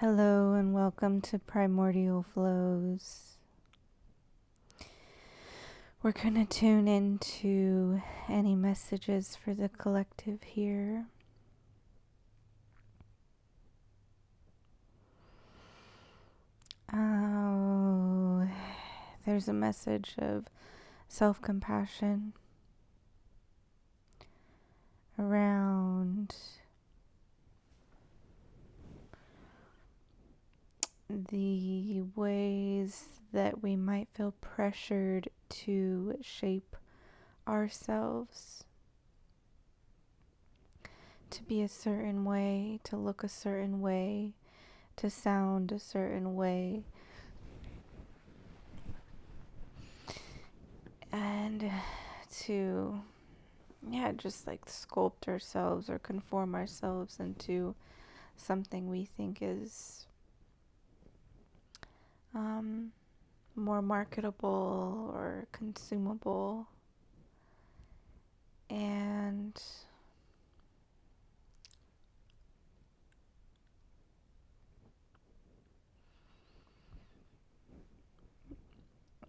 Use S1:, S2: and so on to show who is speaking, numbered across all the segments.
S1: Hello and welcome to Primordial Flows. We're going to tune into any messages for the collective here. Oh, there's a message of self-compassion around the ways that we might feel pressured to shape ourselves to be a certain way, to look a certain way, to sound a certain way, and to just like sculpt ourselves or conform ourselves into something we think is more marketable or consumable. And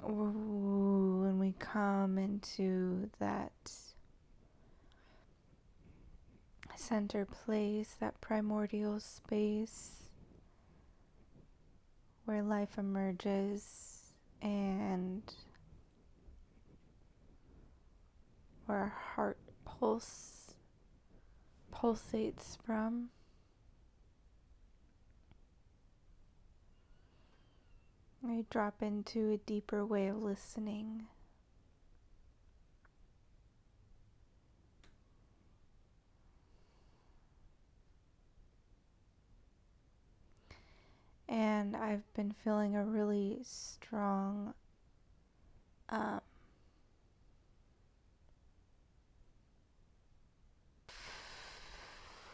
S1: when we come into that center place, that primordial space where life emerges and where our heart pulsates from, we drop into a deeper way of listening. And I've been feeling a really strong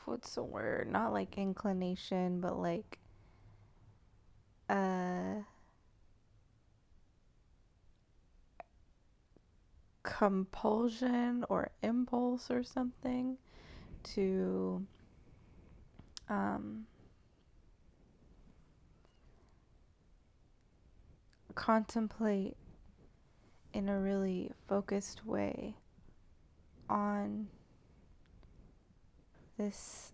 S1: what's the word? Not like inclination, but like compulsion or impulse or something to contemplate in a really focused way on this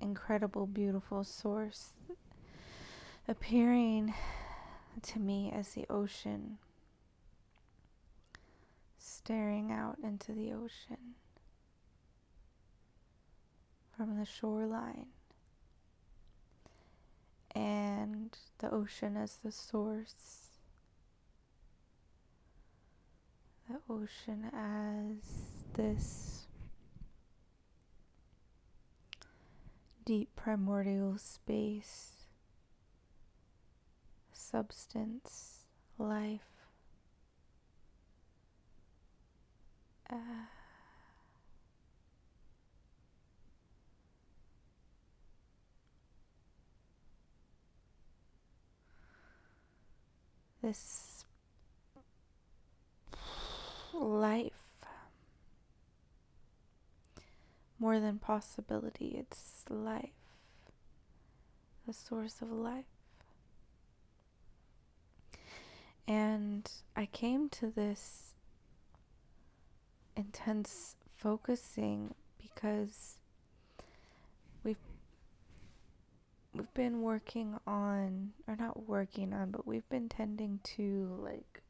S1: incredible, beautiful source appearing to me as the ocean, staring out into the ocean from the shoreline, and the ocean as the source, the ocean as this deep primordial space, substance, life. This life, more than possibility, it's life, the source of life. And I came to this intense focusing because we've been working on, or not working on, but we've been tending to like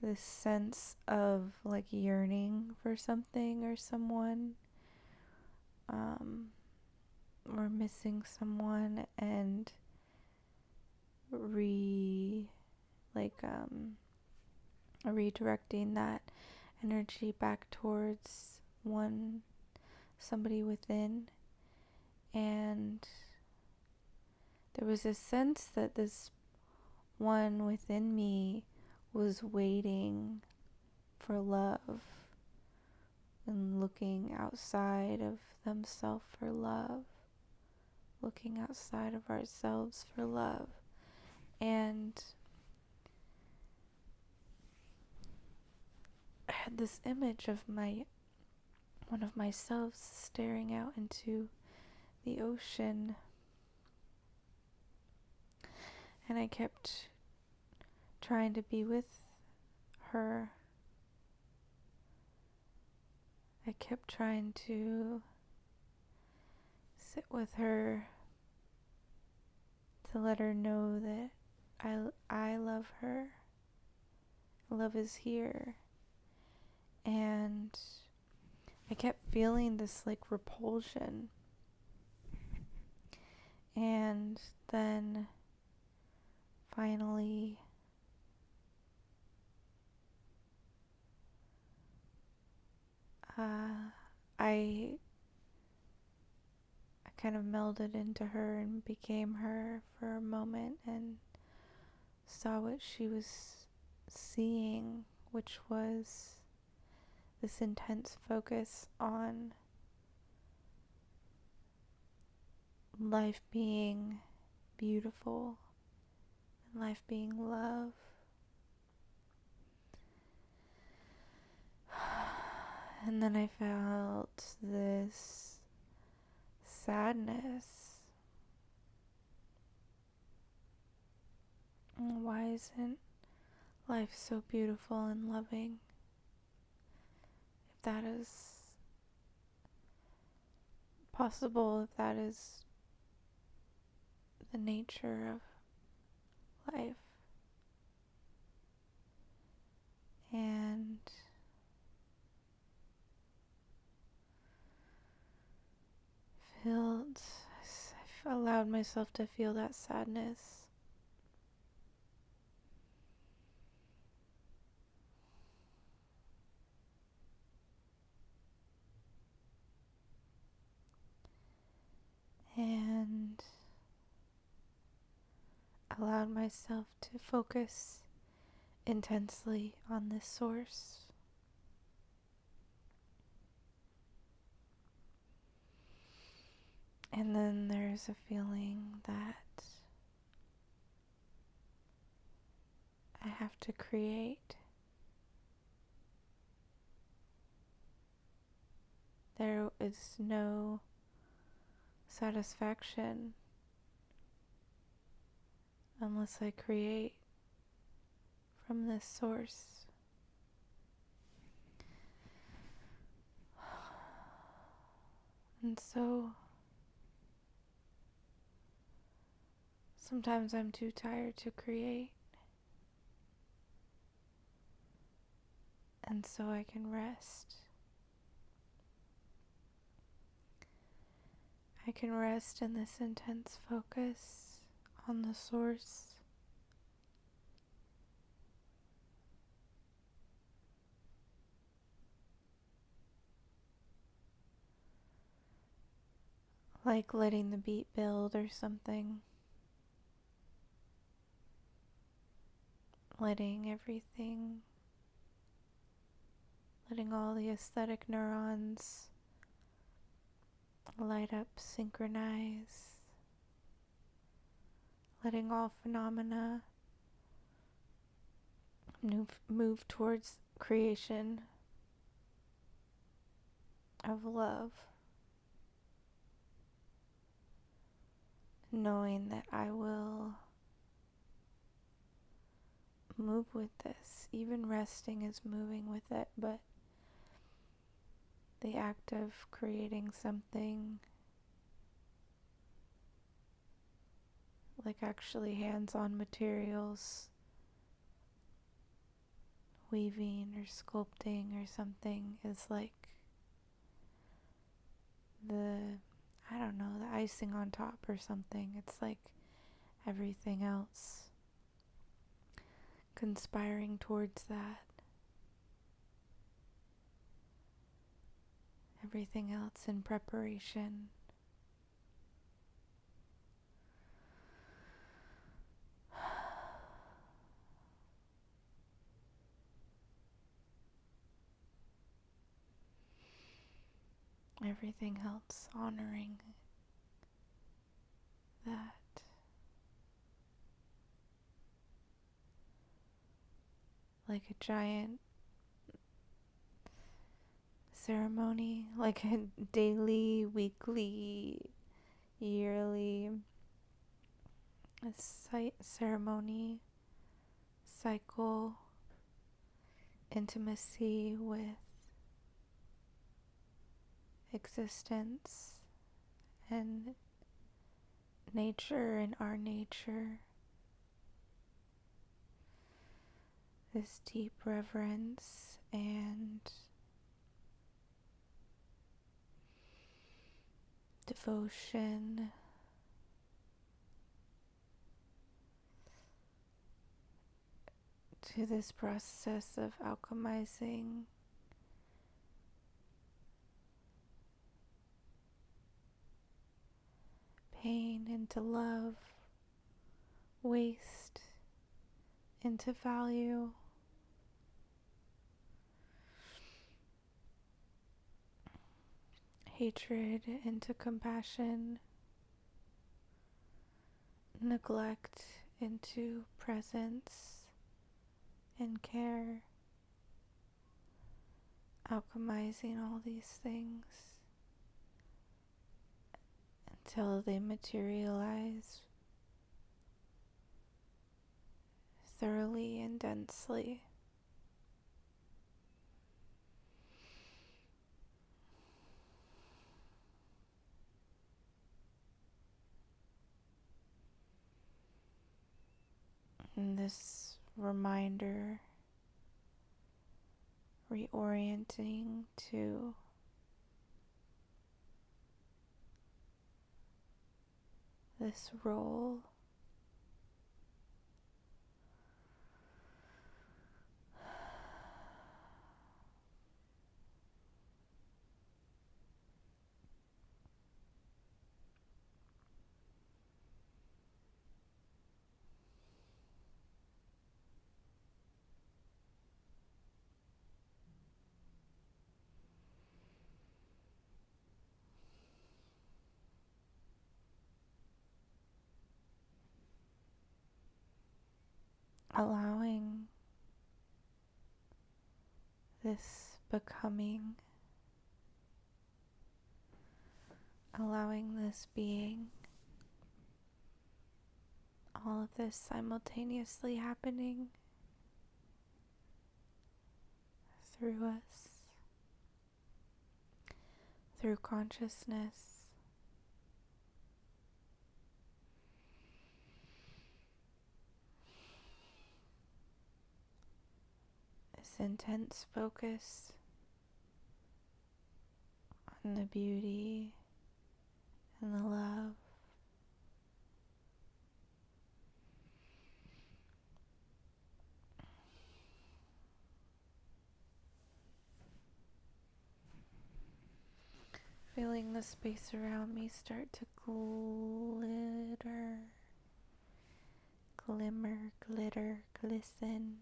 S1: this sense of like yearning for something or someone, or missing someone, and redirecting that energy back towards somebody within. And there was a sense that this one within me was waiting for love and looking outside of themselves for love, looking outside of ourselves for love. And I had this image of one of myself staring out into the ocean, And I kept trying to be with her. I kept trying to sit with her, to let her know that I love her. Love is here. And I kept feeling this like repulsion. And then finally I kind of melded into her and became her for a moment and saw what she was seeing, which was this intense focus on life being beautiful and life being love. And then I felt this sadness. Why isn't life so beautiful and loving? If that is possible, if that is the nature of life. And I allowed myself to feel that sadness. And allowed myself to focus intensely on this source. And then there's a feeling that I have to create. There is no satisfaction unless I create from this source. And so sometimes I'm too tired to create. And so I can rest. I can rest in this intense focus on the source. Like letting the beat build or something. Letting everything, letting all the aesthetic neurons light up, synchronize, letting all phenomena move towards creation of love, knowing that I will move with this. Even resting is moving with it, but the act of creating something, like actually hands-on materials, weaving or sculpting or something, is like the icing on top or something. It's like everything else conspiring towards that. Everything else in preparation. Everything else honoring that. Like a giant ceremony, like a daily, weekly, yearly a ceremony, cycle, intimacy with existence and nature and our nature. This deep reverence and devotion to this process of alchemizing pain into love, waste into value, hatred into compassion, neglect into presence and care, alchemizing all these things until they materialize thoroughly and densely. And this reminder, reorienting to this role allowing this becoming, allowing this being, all of this simultaneously happening through us, through consciousness. This intense focus on the beauty and the love. Feeling the space around me start to glitter, glimmer, glitter, glisten.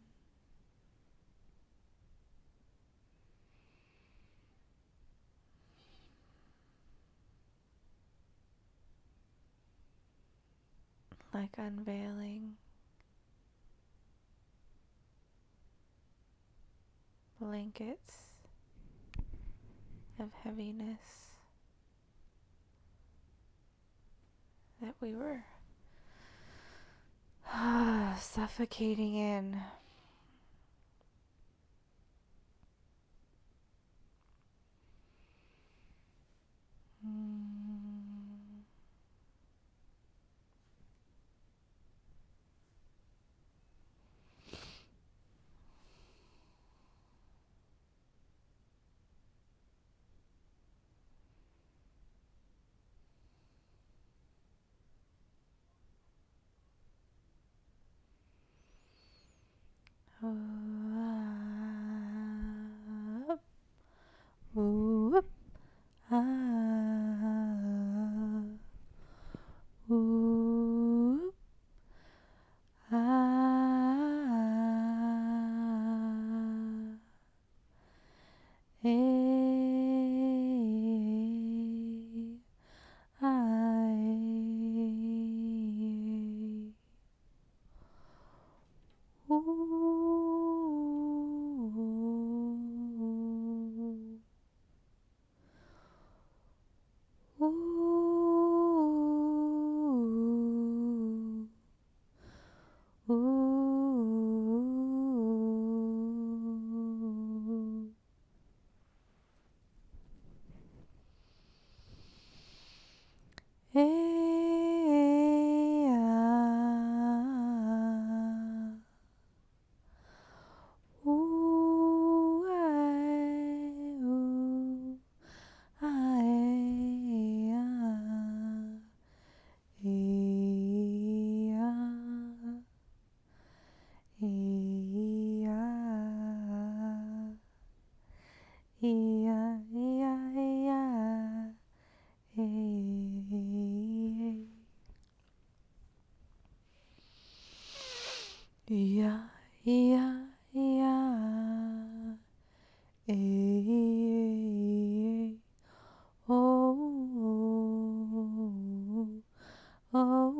S1: Like unveiling blankets of heaviness that we were suffocating in. Yeah, yeah. Eh, oh, oh,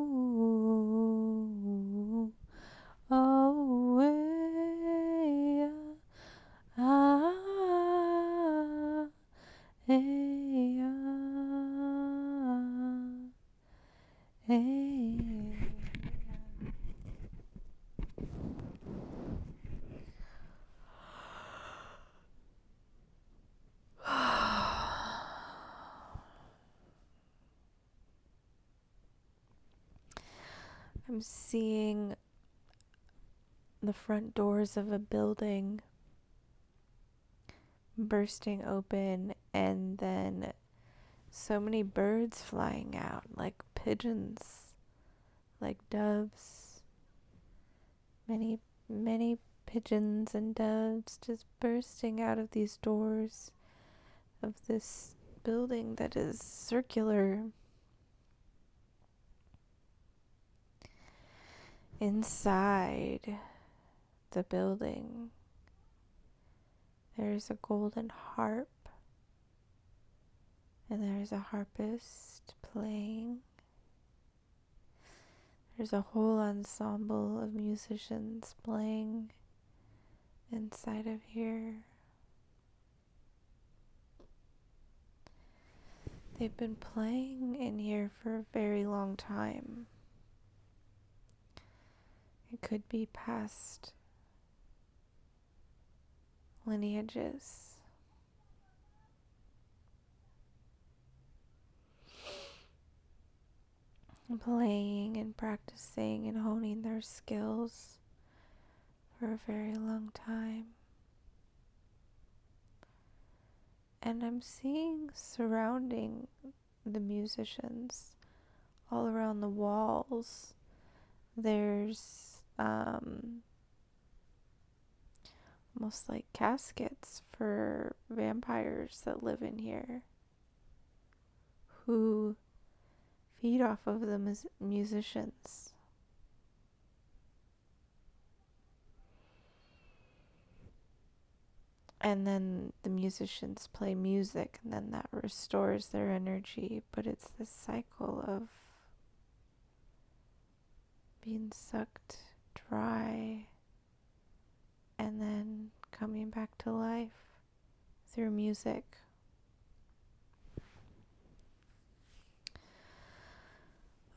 S1: oh, eh, ah, eh, I'm seeing the front doors of a building bursting open, and then so many birds flying out, like pigeons, like doves. Many, many pigeons and doves just bursting out of these doors of this building that is circular. Inside the building, there's a golden harp, and there's a harpist playing. There's a whole ensemble of musicians playing inside of here. They've been playing in here for a very long time. It could be past lineages. Playing and practicing and honing their skills for a very long time. And I'm seeing surrounding the musicians all around the walls, there's almost like caskets for vampires that live in here who feed off of them as musicians. And then the musicians play music, and then that restores their energy. But it's this cycle of being sucked dry and then coming back to life through music.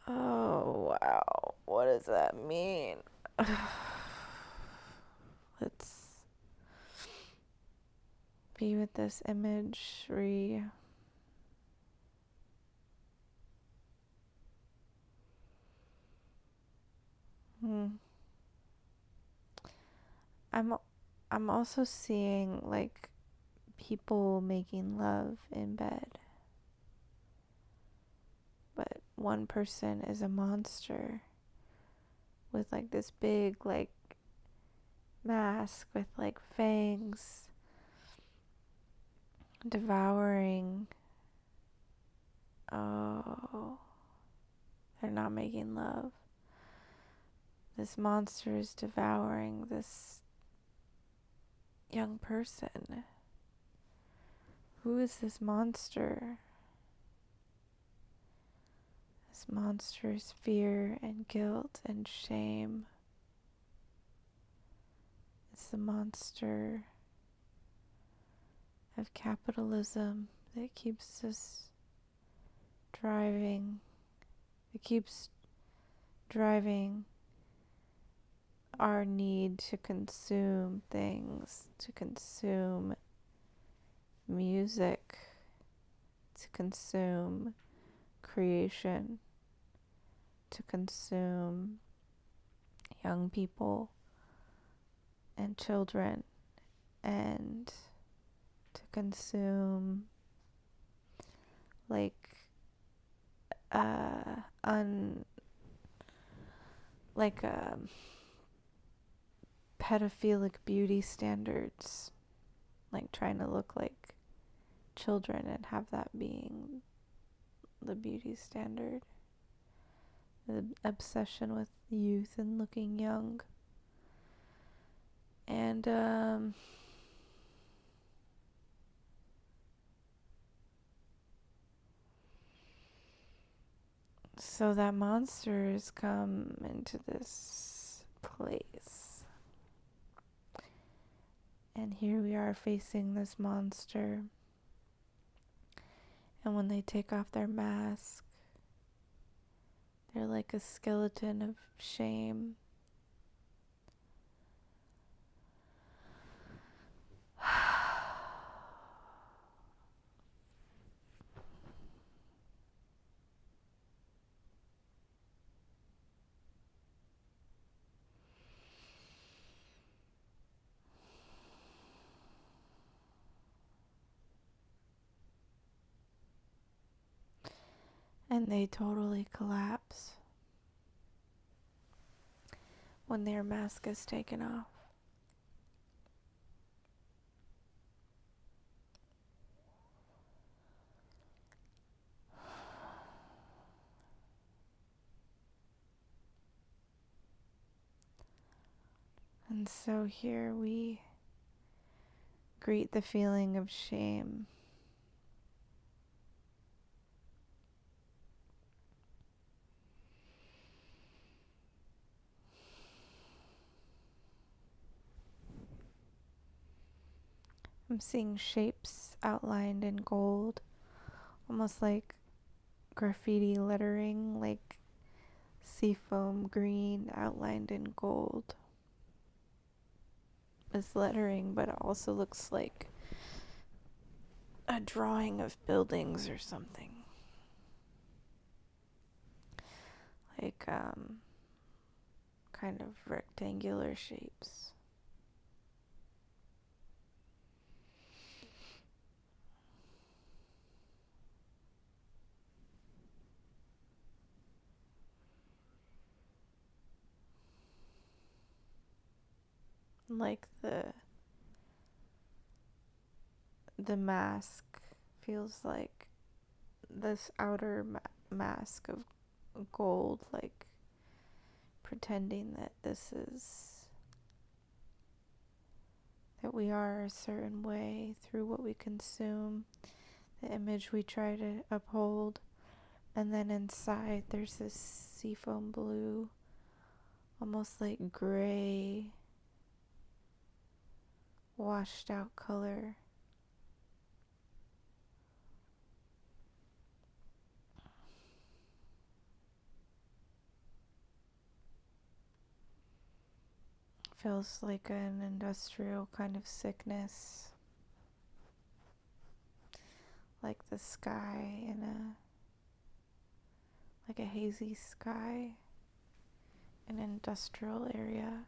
S1: Oh, wow. What does that mean? Let's be with this imagery. I'm also seeing like people making love in bed. But one person is a monster with like this big like mask with like fangs, devouring. Oh, they're not making love. This monster is devouring this young person. Who is this monster? This monster is fear and guilt and shame. It's the monster of capitalism that keeps us driving. It keeps driving our need to consume things, to consume music, to consume creation, to consume young people and children, and to consume like pedophilic beauty standards, like trying to look like children and have that being the beauty standard. The obsession with youth and looking young. And so that monster has come into this place. And here we are facing this monster. And when they take off their mask, they're like a skeleton of shame. And they totally collapse when their mask is taken off. And so here we greet the feeling of shame. I'm seeing shapes outlined in gold, almost like graffiti lettering, like seafoam green outlined in gold. This lettering, but it also looks like a drawing of buildings or something. Like kind of rectangular shapes. Like the mask feels like this outer mask of gold, like pretending that that we are a certain way through what we consume, the image we try to uphold. And then inside there's this seafoam blue, almost like gray, washed out color. Feels like an industrial kind of sickness, like the sky like a hazy sky, an industrial area.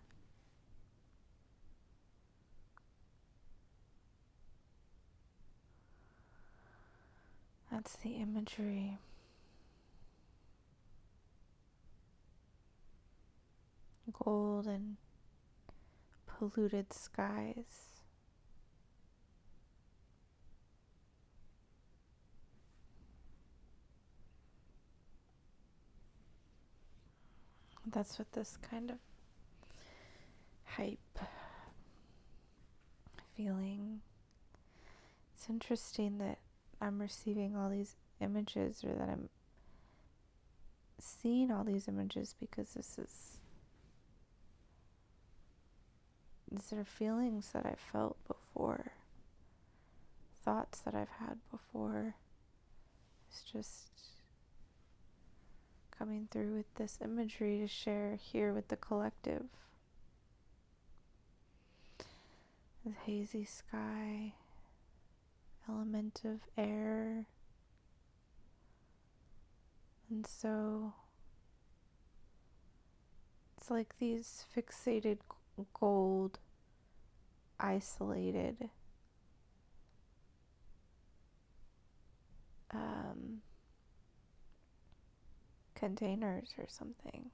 S1: That's the imagery. Gold and polluted skies. That's what this kind of hype feeling. It's interesting that I'm receiving all these images, or that I'm seeing all these images, because these are feelings that I've felt before, thoughts that I've had before. It's just coming through with this imagery to share here with the collective. The hazy sky, element of air. And so it's like these fixated gold, isolated containers or something.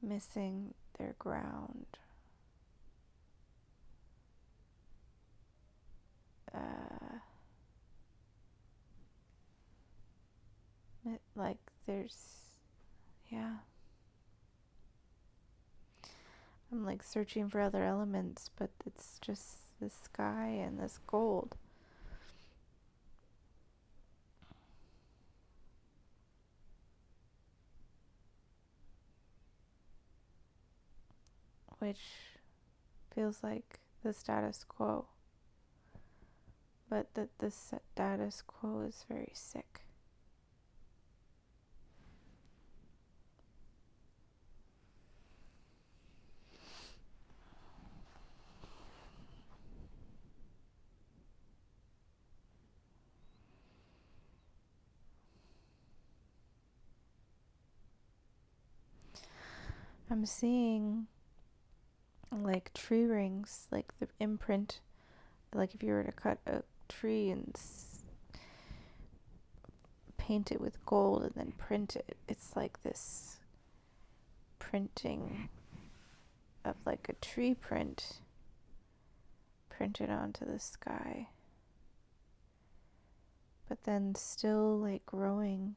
S1: Missing their ground. yeah. I'm like searching for other elements, but it's just this sky and this gold. Which feels like the status quo, but that the status quo is very sick. I'm seeing like tree rings, like the imprint, like if you were to cut a tree and paint it with gold and then print it, it's like this printing of like a tree print printed onto the sky, but then still like growing.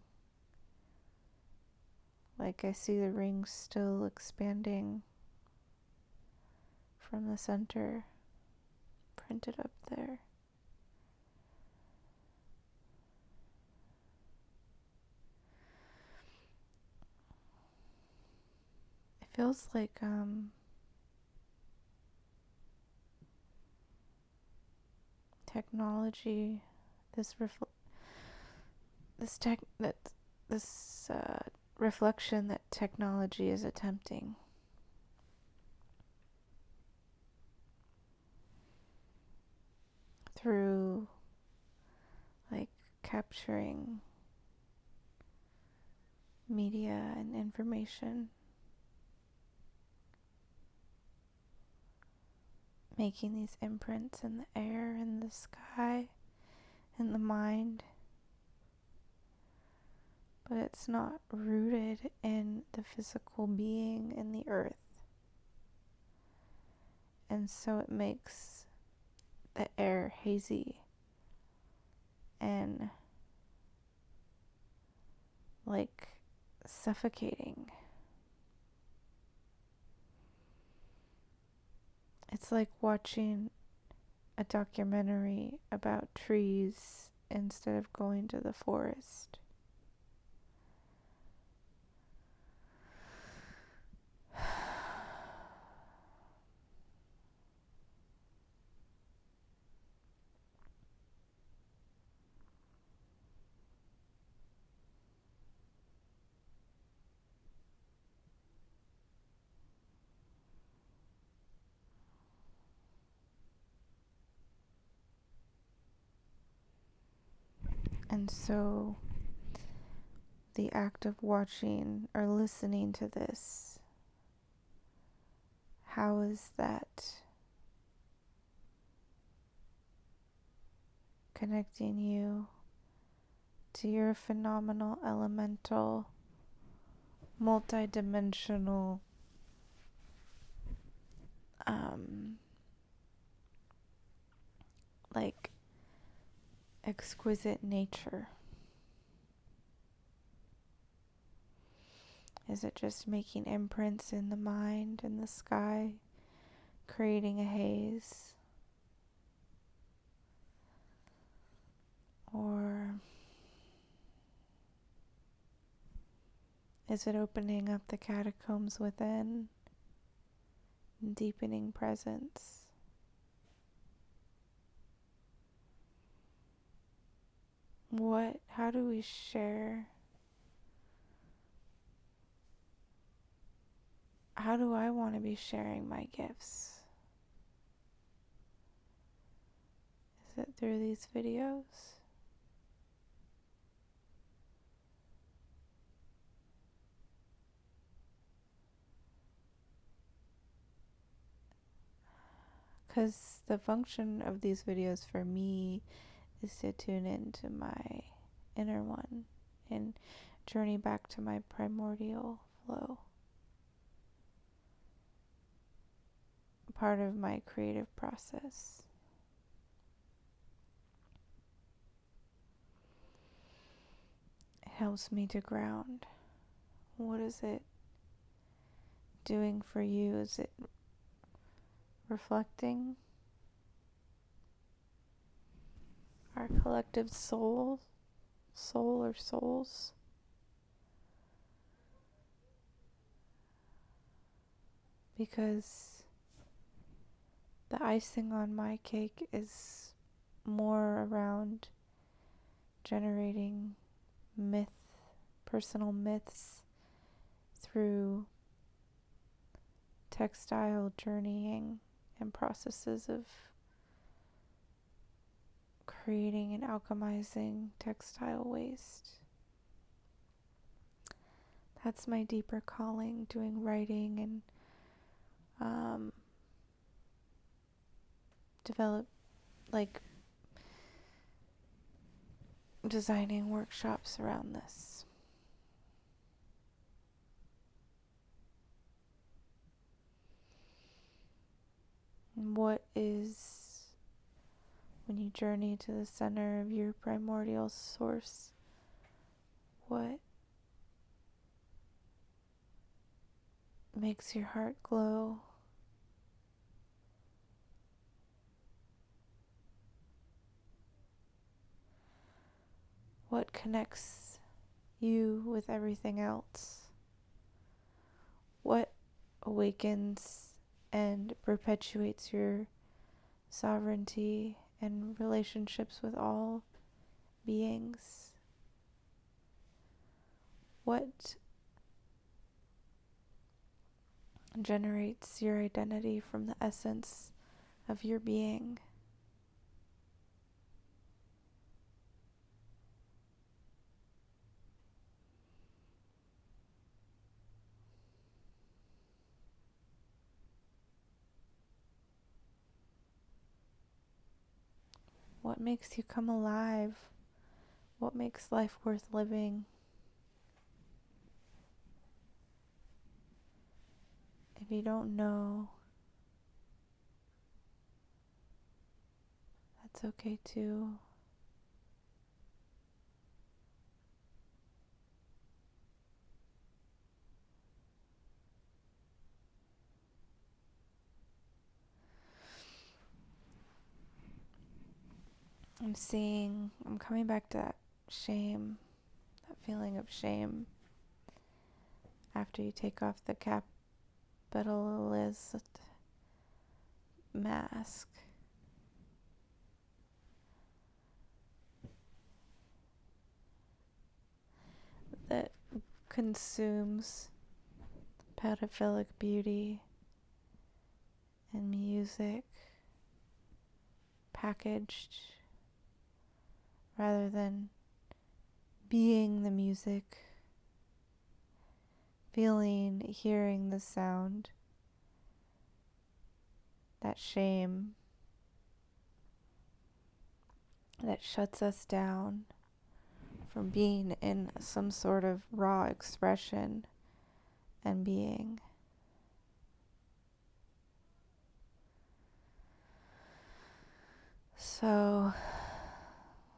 S1: Like I see the rings still expanding from the center, printed up there. It feels like technology, this reflection that technology is attempting. Through like capturing media and information, making these imprints in the air, in the sky, in the mind. But it's not rooted in the physical being in the earth. And so it makes the air hazy and like suffocating. It's like watching a documentary about trees instead of going to the forest. And so the act of watching or listening to this, how is that connecting you to your phenomenal, elemental, multidimensional like exquisite nature? Is it just making imprints in the mind and the sky, creating a haze? Or is it opening up the catacombs within and deepening presence? How do we share? How do I want to be sharing my gifts? Is it through these videos? Because the function of these videos for me is to tune into my inner one and journey back to my primordial flow. Part of my creative process. helps me to ground. What is it doing for you? Is it reflecting our collective soul or souls? Because the icing on my cake is more around generating personal myths through textile journeying and processes of creating and alchemizing textile waste. That's my deeper calling, doing writing and designing workshops around this. And what is, when you journey to the center of your primordial source, what makes your heart glow? What connects you with everything else? What awakens and perpetuates your sovereignty and relationships with all beings? What generates your identity from the essence of your being? What makes you come alive? What makes life worth living? If you don't know, that's okay too. I'm coming back to that shame, that feeling of shame after you take off the capitalist mask. That consumes pedophilic beauty and music packaged rather than being the music, feeling, hearing the sound. That shame that shuts us down from being in some sort of raw expression and being. So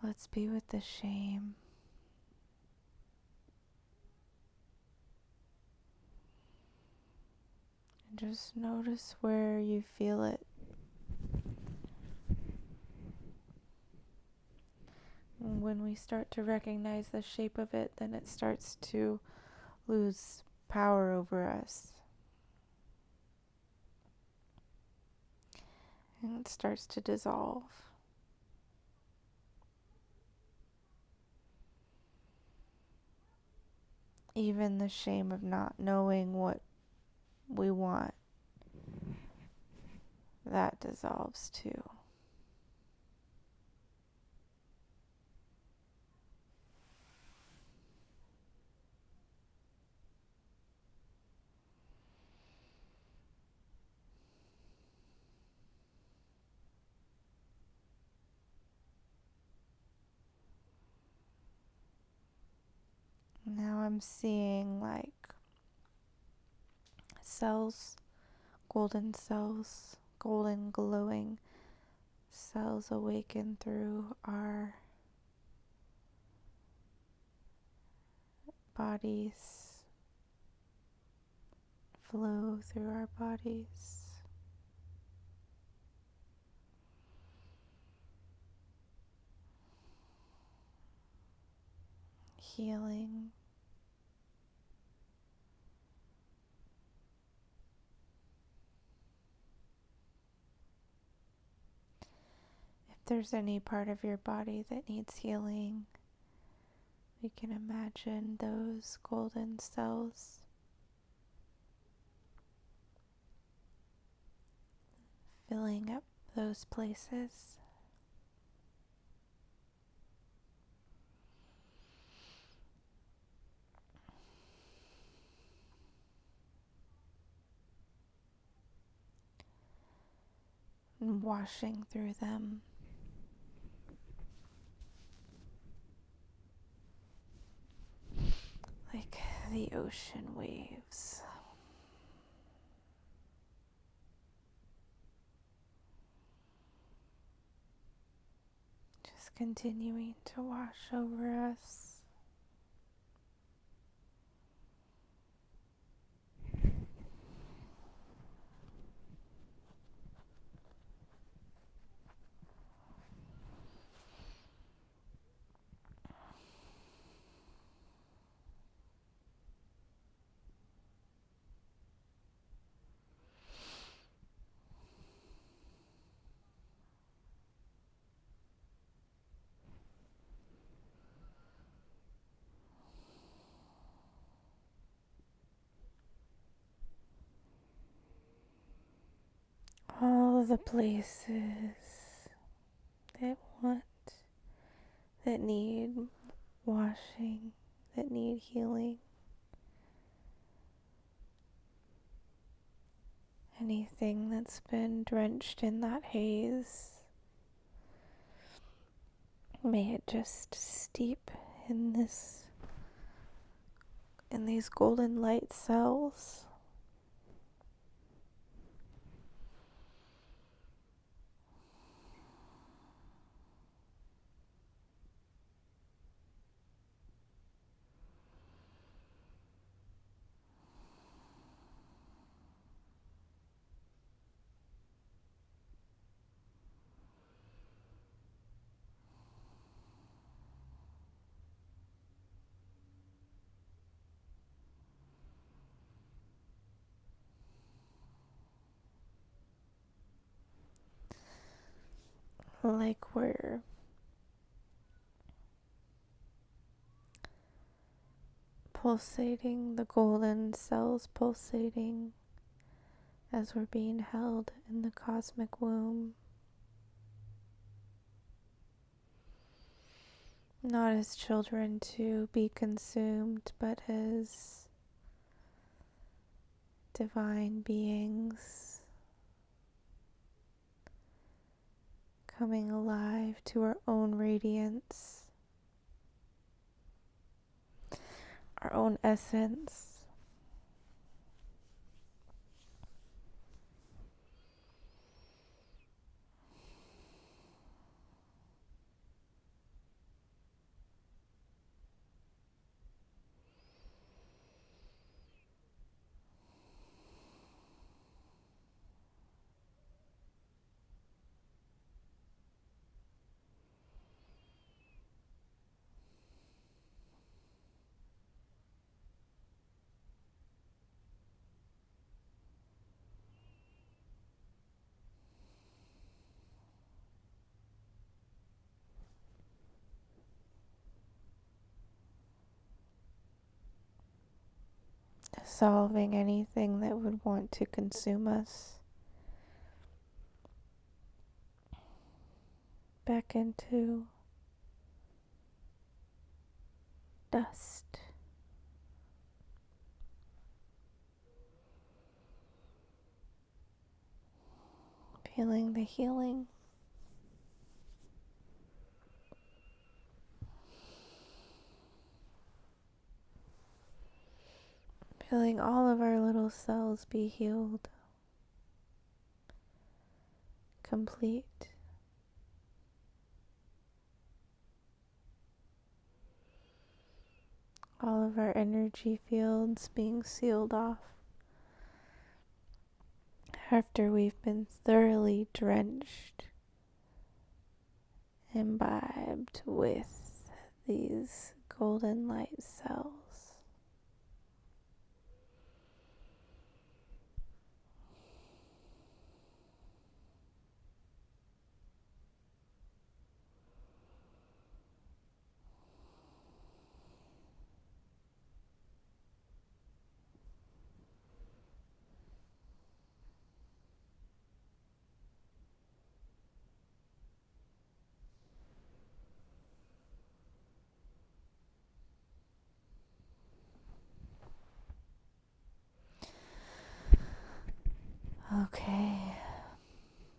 S1: let's be with the shame. And just notice where you feel it. When we start to recognize the shape of it, then it starts to lose power over us. And it starts to dissolve. Even the shame of not knowing what we want, that dissolves too. Now I'm seeing like cells, golden glowing cells awaken through our bodies, flow through our bodies. Healing. If there's any part of your body that needs healing, we can imagine those golden cells filling up those places. And washing through them. Like the ocean waves. Just continuing to wash over us. All the places that that need washing, that need healing. Anything that's been drenched in that haze, may it just steep in these golden light cells. Like we're pulsating, the golden cells pulsating as we're being held in the cosmic womb. Not as children to be consumed, but as divine beings coming alive to our own radiance, our own essence. Dissolving anything that would want to consume us back into dust. Feeling the healing. Feeling all of our little cells be healed. Complete. all of our energy fields being sealed off after we've been thoroughly drenched, imbibed with these golden light cells. Okay,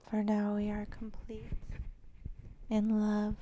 S1: for now we are complete in love.